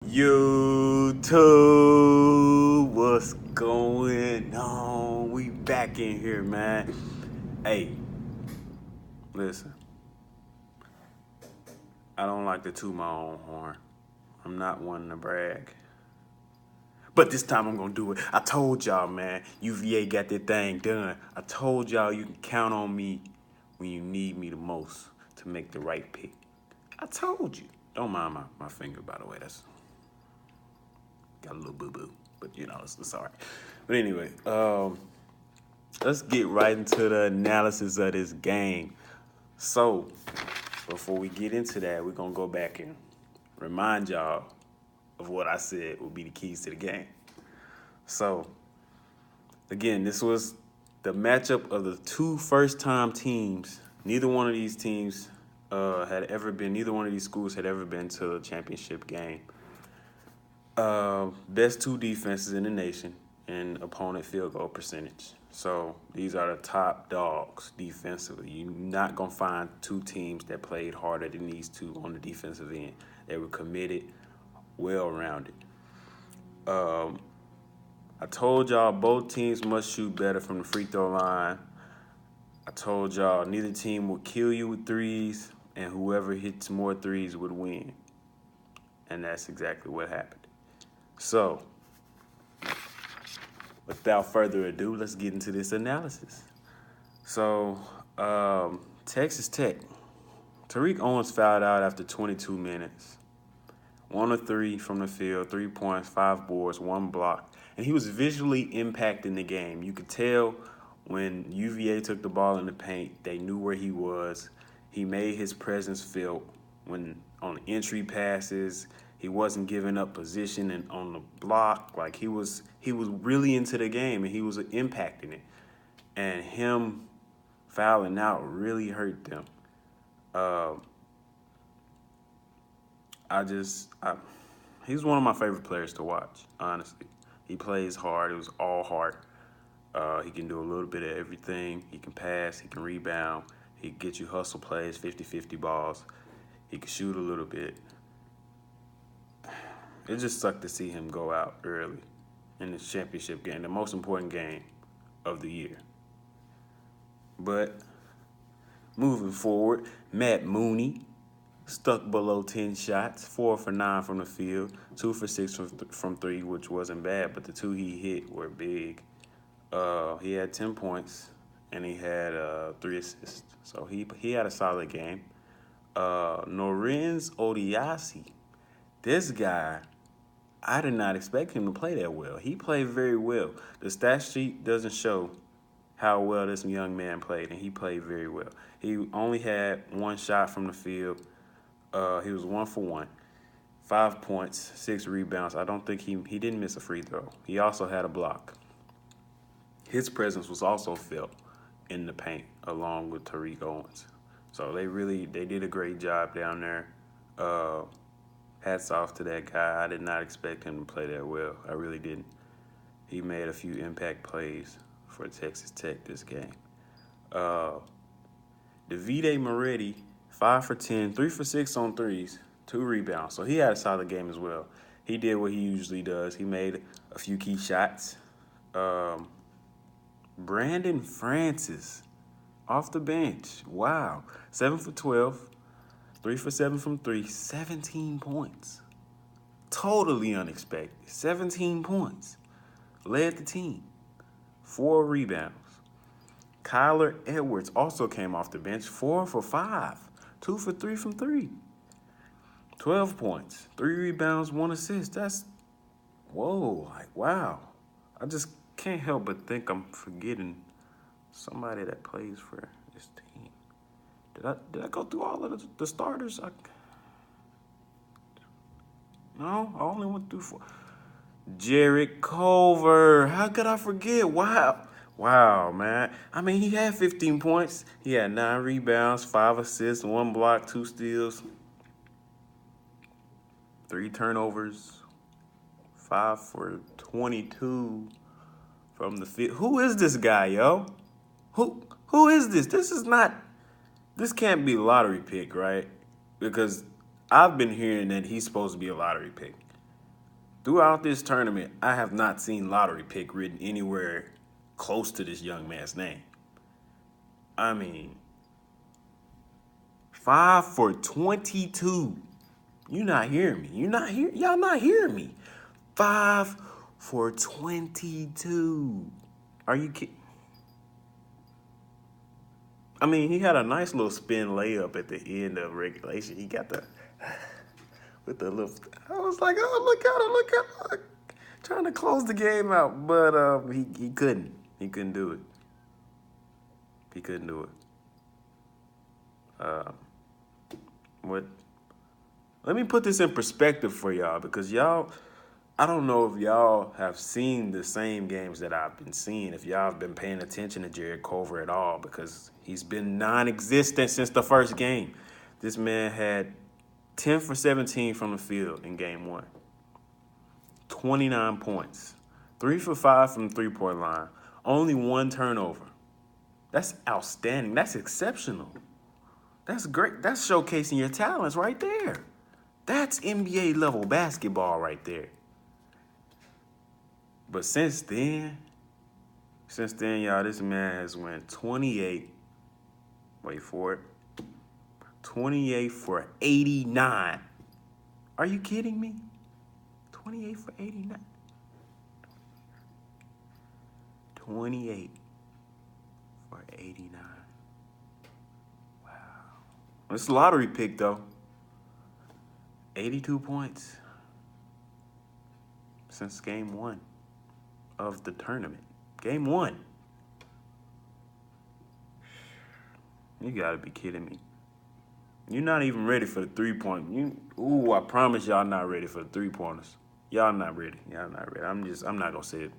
YouTube, what's going on? We back in here, man. Hey, listen, I don't like to toot my own horn. I'm not one to brag. But this time I'm gonna do it. I told y'all, man, UVA got that thing done. I told y'all you can count on me when you need me the most to make the right pick. I told you. Don't mind my finger, by the way. That's got a little boo-boo. But it's all right. But anyway, let's get right into the analysis of this game. So, before we get into that, we're going to go back and remind y'all of what I said would be the keys to the game. So, again, this was the matchup of the two first-time teams. Neither one of these schools had ever been to a championship game. Best two defenses in the nation and opponent field goal percentage. So these are the top dogs defensively. You're not going to find two teams that played harder than these two on the defensive end. They were committed, well-rounded. I told y'all both teams must shoot better from the free throw line. I told y'all neither team will kill you with threes, and whoever hits more threes would win. And that's exactly what happened. So, without further ado, let's get into this analysis. So, Texas Tech. Tariq Owens fouled out after 22 minutes. 1 of 3 from the field, 3 points, 5 boards, 1 block. And he was visually impacting the game. You could tell when UVA took the ball in the paint, they knew where he was. He made his presence felt when on entry passes. He wasn't giving up position and on the block. Like he was really into the game and he was impacting it. And him fouling out really hurt them. He's one of my favorite players to watch, honestly. He plays hard. It was all heart. He can do a little bit of everything. He can pass. He can rebound. He can get you hustle plays, 50-50 balls. He can shoot a little bit. It just sucked to see him go out early in this championship game, the most important game of the year. But moving forward, Matt Mooney stuck below 10 shots, 4 for 9 from the field, 2 for 6 from 3, which wasn't bad, but the 2 he hit were big. He had 10 points, and he had 3 assists. So he had a solid game. Norenz Odiasi, this guy, I did not expect him to play that well. He played very well. The stat sheet doesn't show how well this young man played, and he played very well. He only had 1 shot from the field. He was 1 for 1, 5 points, 6 rebounds. I don't think he didn't miss a free throw. He also had a block. His presence was also felt in the paint along with Tariq Owens. So they did a great job down there. Hats off to that guy. I did not expect him to play that well. I really didn't. He made a few impact plays for Texas Tech this game. Davide Moretti, 5 for 10, 3 for 6 on threes, 2 rebounds. So he had a solid game as well. He did what he usually does. He made a few key shots. Brandon Francis, off the bench. Wow. 7 for 12, 3 for 7 from 3, 17 points. Totally unexpected. 17 points. Led the team. 4 rebounds. Kyler Edwards also came off the bench, 4 for 5, 2 for 3 from 3. 12 points, 3 rebounds, 1 assist. That's, whoa, like, wow. I just can't help but think I'm forgetting somebody that plays for this team. Did I go through all of the starters? No, I only went through 4. Jarrett Culver. How could I forget? Wow, man. I mean, he had 15 points. He had 9 rebounds, 5 assists, 1 block, 2 steals, 3 turnovers, 5 for 22 from the field. Who is this guy, yo? Who is this? This can't be a lottery pick, right? Because I've been hearing that he's supposed to be a lottery pick. Throughout this tournament, I have not seen lottery pick written anywhere close to this young man's name. I mean, 5 for 22. You not hearing me. Y'all not hearing me. 5 for 22. Are you kidding? I mean, he had a nice little spin layup at the end of regulation. He got the with the little. I was like, oh, look at him, trying to close the game out, but he couldn't. He couldn't do it. He couldn't do it. What? Let me put this in perspective for y'all, because y'all, I don't know if y'all have seen the same games that I've been seeing, if y'all have been paying attention to Jared Culver at all, because he's been non-existent since the first game. This man had 10 for 17 from the field in game 1. 29 points. 3 for 5 from the three-point line. Only 1 turnover. That's outstanding. That's exceptional. That's great. That's showcasing your talents right there. That's NBA level basketball right there. But since then, y'all, this man has went 28. Wait for it. 28 for 89. Are you kidding me? 28 for 89. 28 for 89. Wow. It's a lottery pick, though. 82 points since game 1 of the tournament. Game 1. You gotta be kidding me. You're not even ready for the three-point. I promise y'all not ready for the three-pointers. Y'all not ready. I'm not gonna say it.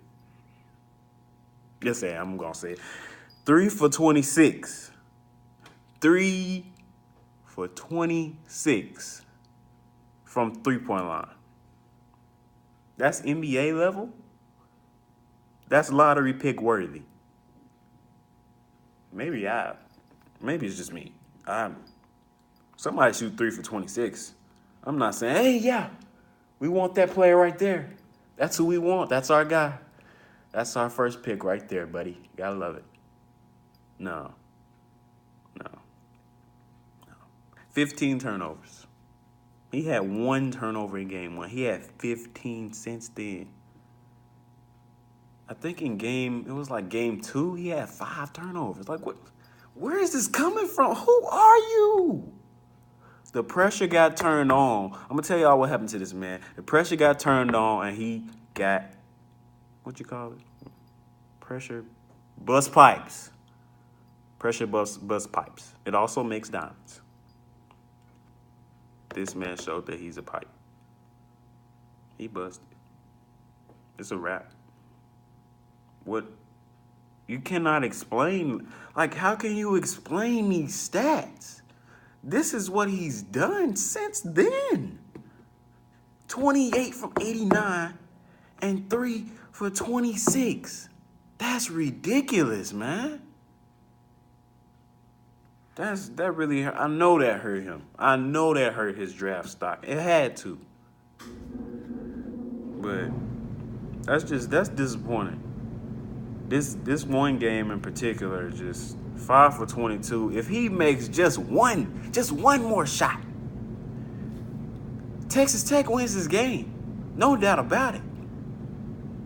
Yes, I'm gonna say it. 3 for 26. 3 for 26 from three-point line. That's NBA level. That's lottery pick worthy. Maybe it's just me. Somebody shoot 3 for 26. I'm not saying, hey, yeah, we want that player right there. That's who we want. That's our guy. That's our first pick right there, buddy. Gotta love it. No. 15 turnovers. He had 1 turnover in game 1. He had 15 since then. I think it was like game 2, he had 5 turnovers. Like, what? Where is this coming from? Who are you? The pressure got turned on. I'm going to tell y'all what happened to this man. The pressure got turned on, and he got, what you call it? Pressure bust pipes. Pressure bust pipes. It also makes diamonds. This man showed that he's a pipe. He busted. It's a wrap. What? You cannot explain. Like, how can you explain these stats? This is what he's done since then. 28 from 89 and 3 for 26. That's ridiculous, man. That really hurt. I know that hurt him. I know that hurt his draft stock. It had to. But that's disappointing. This one game in particular, just 5 for 22. If he makes just one more shot, Texas Tech wins this game. No doubt about it.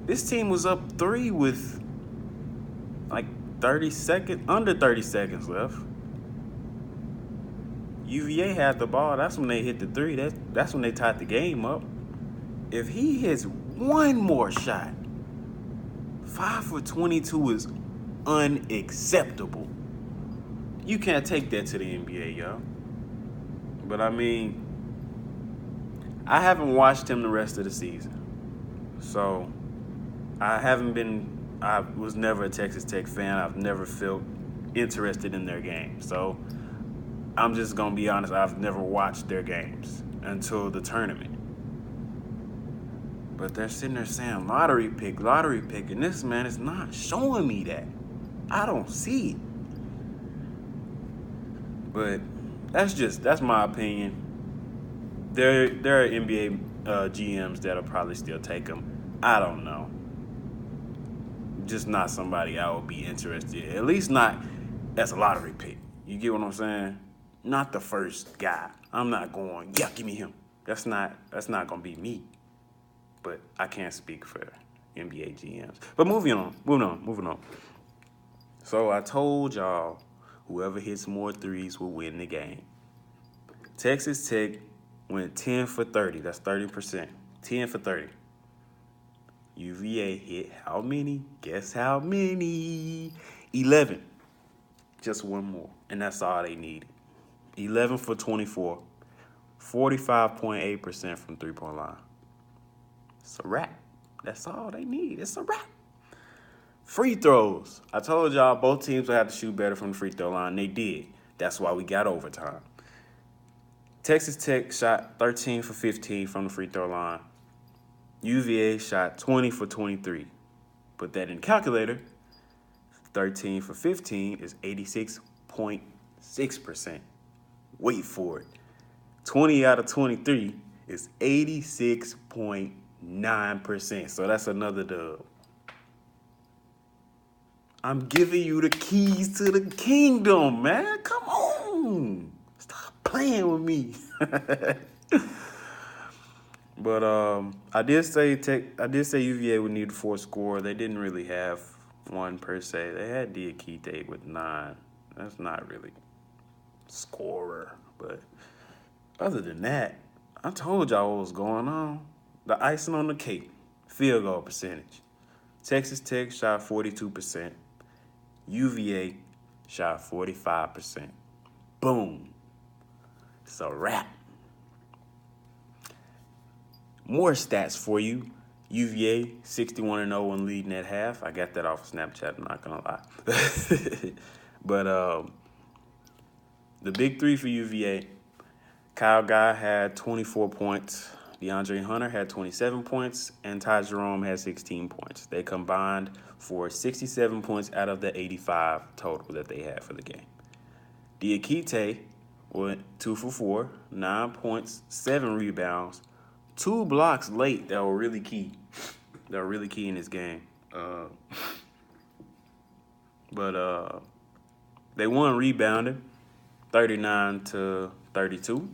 This team was up 3 with like under 30 seconds left. UVA had the ball. That's when they hit the 3. That's when they tied the game up. If he hits one more shot, 5 for 22 is unacceptable. You can't take that to the NBA, y'all. But I mean, I haven't watched him the rest of the season. So I was never a Texas Tech fan. I've never felt interested in their game. So I'm just going to be honest, I've never watched their games until the tournament. But they're sitting there saying lottery pick, and this man is not showing me that. I don't see it. But that's my opinion. There are NBA GMs that'll probably still take him. I don't know. Just not somebody I would be interested in. At least not as a lottery pick. You get what I'm saying? Not the first guy. I'm not going, yeah, give me him. That's not gonna be me. But I can't speak for NBA GMs. But moving on. So I told y'all whoever hits more threes will win the game. Texas Tech went 10 for 30. That's 30%. 10 for 30. UVA hit how many? Guess how many? 11. Just one more. And that's all they needed. 11 for 24. 45.8% from three-point line. It's a wrap. That's all they need. It's a wrap. Free throws. I told y'all both teams would have to shoot better from the free throw line. They did. That's why we got overtime. Texas Tech shot 13 for 15 from the free throw line. UVA shot 20 for 23. Put that in the calculator. 13 for 15 is 86.6%. Wait for it. 20 out of 23 is 86.9%. So that's another dub. I'm giving you the keys to the kingdom, man. Come on. Stop playing with me. But I did say UVA would need a fourth scorer. They didn't really have one per se. They had Diakite with 9. That's not really scorer. But other than that, I told y'all what was going on. The icing on the cake, field goal percentage. Texas Tech shot 42%. UVA shot 45%. Boom. It's a wrap. More stats for you. UVA 61-0 when leading at half. I got that off of Snapchat, I'm not going to lie. But the big three for UVA, Kyle Guy had 24 points. DeAndre Hunter had 27 points. And Ty Jerome had 16 points. They combined for 67 points out of the 85 total that they had for the game. Diakite went 2 for 4, 9 points, 7 rebounds, 2 blocks late that were really key. That were really key in this game. But they won rebounding, 39-32.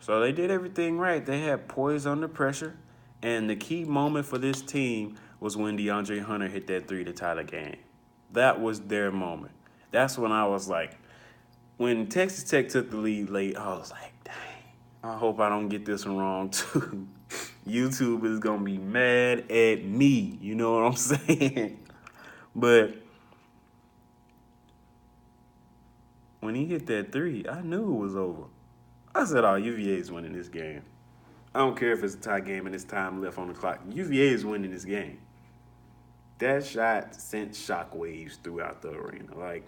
So they did everything right. They had poise under pressure. And the key moment for this team was when DeAndre Hunter hit that 3 to tie the game. That was their moment. That's when I was like, when Texas Tech took the lead late, I was like, dang, I hope I don't get this one wrong too. YouTube is going to be mad at me. You know what I'm saying? But when he hit that 3, I knew it was over. I said, oh, UVA is winning this game. I don't care if it's a tie game and it's time left on the clock. UVA is winning this game. That shot sent shockwaves throughout the arena.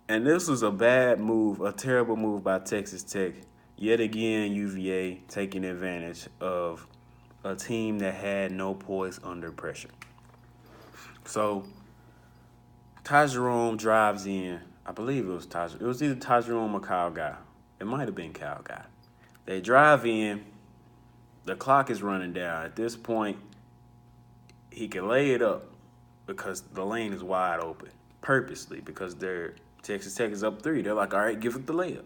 And this was a bad move, a terrible move by Texas Tech. Yet again, UVA taking advantage of a team that had no poise under pressure. So, Ty Jerome drives in. I believe it was Ty. It was either Ty Jerome or Kyle Guy. It might have been Kyle Guy. They drive in. The clock is running down. At this point, he can lay it up because the lane is wide open. Purposely, because Texas Tech is up 3. They're like, all right, give it the layup.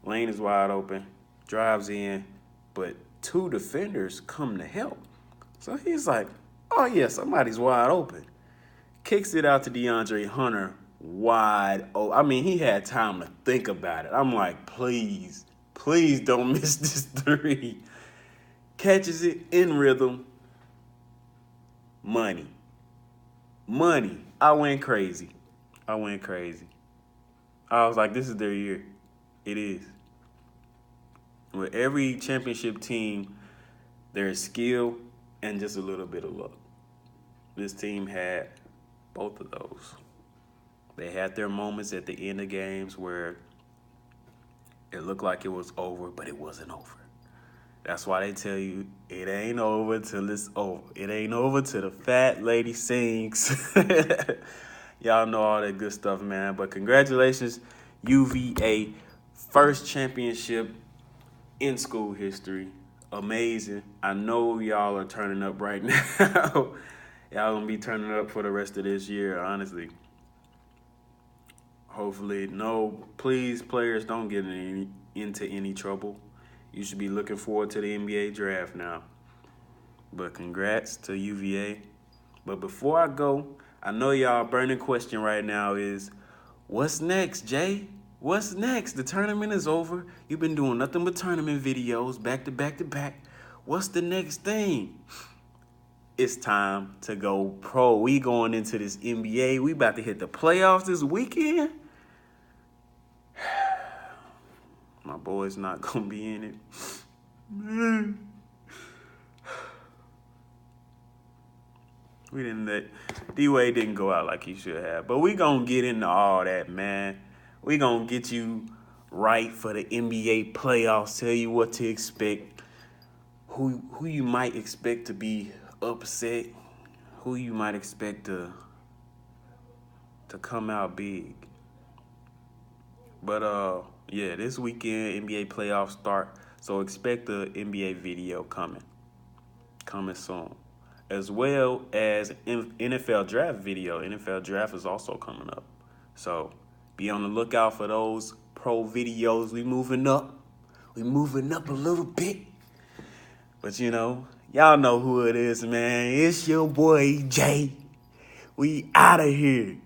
Lane is wide open. Drives in. But 2 defenders come to help. So he's like, oh, yeah, somebody's wide open. Kicks it out to DeAndre Hunter. Wide open. I mean, he had time to think about it. I'm like, please don't miss this 3. Catches it in rhythm. Money. I went crazy. I was like, this is their year. It is. With every championship team, there's skill and just a little bit of luck. This team had both of those. They had their moments at the end of games where it looked like it was over, but it wasn't over. That's why they tell you it ain't over till it's over. It ain't over till the fat lady sings. Y'all know all that good stuff, man. But congratulations, UVA. First championship in school history. amazing. I know y'all are turning up right now. Y'all gonna be turning up for the rest of this year, honestly. Hopefully, no, please, players, don't get into any trouble. You should be looking forward to the NBA draft now. But congrats to UVA. But before I go, I know y'all burning question right now is, what's next, Jay? What's next? The tournament is over. You've been doing nothing but tournament videos back to back to back. What's the next thing? It's time to go pro. We going into this NBA. We about to hit the playoffs this weekend. My boy's not gonna be in it. We didn't let D-Wade didn't go out like he should have. But we gonna get into all that, man. We gonna get you right for the NBA playoffs. Tell you what to expect. Who you might expect to be upset. Who you might expect to come out big. But yeah, this weekend NBA playoffs start. So expect the NBA video coming soon. As well as NFL draft video. NFL draft is also coming up. So be on the lookout for those pro videos. We moving up. We moving up a little bit. But y'all know who it is, man. It's your boy Jay. We out of here.